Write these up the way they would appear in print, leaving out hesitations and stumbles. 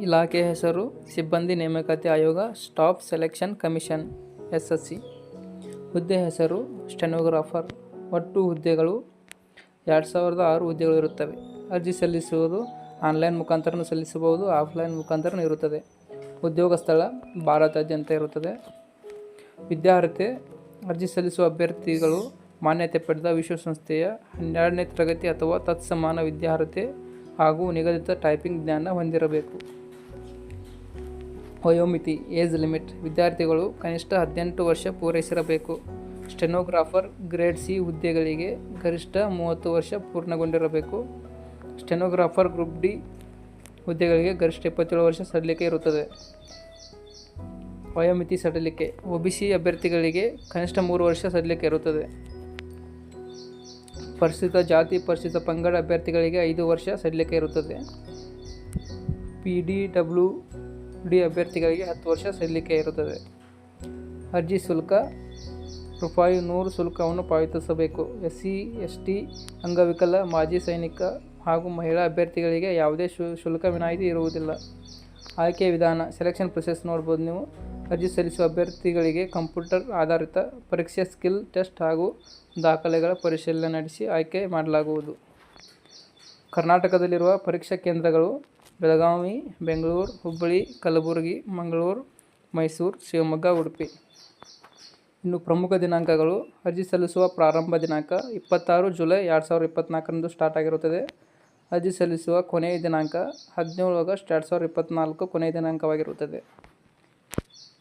ಇಲಾಖೆ ಹೆಸರು ಸಿಬ್ಬಂದಿ ನೇಮಕಾತಿ ಆಯೋಗ, ಸ್ಟಾಫ್ ಸೆಲೆಕ್ಷನ್ ಕಮಿಷನ್ SSC. ಹುದ್ದೆ ಹೆಸರು ಸ್ಟೆನೋಗ್ರಾಫರ್. ಒಟ್ಟು ಹುದ್ದೆಗಳು 2006 ಹುದ್ದೆಗಳು ಇರುತ್ತವೆ. ಅರ್ಜಿ ಸಲ್ಲಿಸುವುದು ಆನ್ಲೈನ್ ಮುಖಾಂತರನೂ ಸಲ್ಲಿಸಬಹುದು, ಆಫ್ಲೈನ್ ಮುಖಾಂತರನೂ ಇರುತ್ತದೆ. ಉದ್ಯೋಗ ಸ್ಥಳ ಭಾರತಾದ್ಯಂತ ಇರುತ್ತದೆ. ವಿದ್ಯಾರ್ಹತೆ: ಅರ್ಜಿ ಸಲ್ಲಿಸುವ ಅಭ್ಯರ್ಥಿಗಳು ಮಾನ್ಯತೆ ಪಡೆದ ವಿಶ್ವಸಂಸ್ಥೆಯ 12ನೇ ತರಗತಿ ಅಥವಾ ತತ್ಸಮಾನ ವಿದ್ಯಾರ್ಹತೆ ಹಾಗೂ ನಿಗದಿತ ಟೈಪಿಂಗ್ ಜ್ಞಾನ ಹೊಂದಿರಬೇಕು. ವಯೋಮಿತಿ ಏಜ್ ಲಿಮಿಟ್: ವಿದ್ಯಾರ್ಥಿಗಳು ಕನಿಷ್ಠ 18 ವರ್ಷ ಪೂರೈಸಿರಬೇಕು. ಸ್ಟೆನೋಗ್ರಾಫರ್ ಗ್ರೇಡ್ ಸಿ ಹುದ್ದೆಗಳಿಗೆ ಗರಿಷ್ಠ 30 ವರ್ಷ ಪೂರ್ಣಗೊಂಡಿರಬೇಕು. ಸ್ಟೆನೋಗ್ರಾಫರ್ ಗ್ರೂಪ್ ಡಿ ಹುದ್ದೆಗಳಿಗೆ ಗರಿಷ್ಠ 27 ವರ್ಷ ಸಡಿಲಿಕೆ ಇರುತ್ತದೆ. ವಯೋಮಿತಿ ಸಡಿಲಿಕೆ: OBC ಅಭ್ಯರ್ಥಿಗಳಿಗೆ ಕನಿಷ್ಠ 3 ವರ್ಷ ಸಡಿಲಿಕೆ ಇರುತ್ತದೆ. ಪರಿಶಿಷ್ಟ ಜಾತಿ ಪರಿಶಿಷ್ಟ ಪಂಗಡ ಅಭ್ಯರ್ಥಿಗಳಿಗೆ 5 ವರ್ಷ ಸಡಿಲಿಕೆ ಇರುತ್ತದೆ. PWD ಅಭ್ಯರ್ಥಿಗಳಿಗೆ 10 ವರ್ಷ ಸಡಿಲಿಕೆ ಇರುತ್ತದೆ. ಅರ್ಜಿ ಶುಲ್ಕ ₹100 ಶುಲ್ಕವನ್ನು ಪಾವತಿಸಬೇಕು. SC ST ಅಂಗವಿಕಲ ಮಾಜಿ ಸೈನಿಕ ಹಾಗೂ ಮಹಿಳಾ ಅಭ್ಯರ್ಥಿಗಳಿಗೆ ಯಾವುದೇ ಶುಲ್ಕ ವಿನಾಯಿತಿ ಇರುವುದಿಲ್ಲ. ಆಯ್ಕೆ ವಿಧಾನ: ಸೆಲೆಕ್ಷನ್ ಪ್ರೊಸೆಸ್ ನೋಡ್ಬೋದು ನೀವು. ಅರ್ಜಿ ಸಲ್ಲಿಸುವ ಅಭ್ಯರ್ಥಿಗಳಿಗೆ ಕಂಪ್ಯೂಟರ್ ಆಧಾರಿತ ಪರೀಕ್ಷೆ, ಸ್ಕಿಲ್ ಟೆಸ್ಟ್ ಹಾಗೂ ದಾಖಲೆಗಳ ಪರಿಶೀಲನೆ ನಡೆಸಿ ಆಯ್ಕೆ ಮಾಡಲಾಗುವುದು. ಕರ್ನಾಟಕದಲ್ಲಿರುವ ಪರೀಕ್ಷಾ ಕೇಂದ್ರಗಳು ಬೆಳಗಾವಿ, ಬೆಂಗಳೂರು, ಹುಬ್ಬಳ್ಳಿ, ಕಲಬುರಗಿ, ಮಂಗಳೂರು, ಮೈಸೂರು, ಶಿವಮೊಗ್ಗ, ಉಡುಪಿ. ಇನ್ನು ಪ್ರಮುಖ ದಿನಾಂಕಗಳು: ಅರ್ಜಿ ಸಲ್ಲಿಸುವ ಪ್ರಾರಂಭ ದಿನಾಂಕ 26 ಜುಲೈ 2024 ಸ್ಟಾರ್ಟ್ ಆಗಿರುತ್ತದೆ. ಅರ್ಜಿ ಸಲ್ಲಿಸುವ ಕೊನೆಯ ದಿನಾಂಕ 17 ಆಗಸ್ಟ್ 2024 ಕೊನೆಯ ದಿನಾಂಕವಾಗಿರುತ್ತದೆ.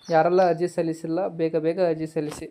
ಯಾರೆಲ್ಲ ಅರ್ಜಿ ಸಲ್ಲಿಸಿಲ್ಲ ಬೇಗ ಅರ್ಜಿ ಸಲ್ಲಿಸಿ.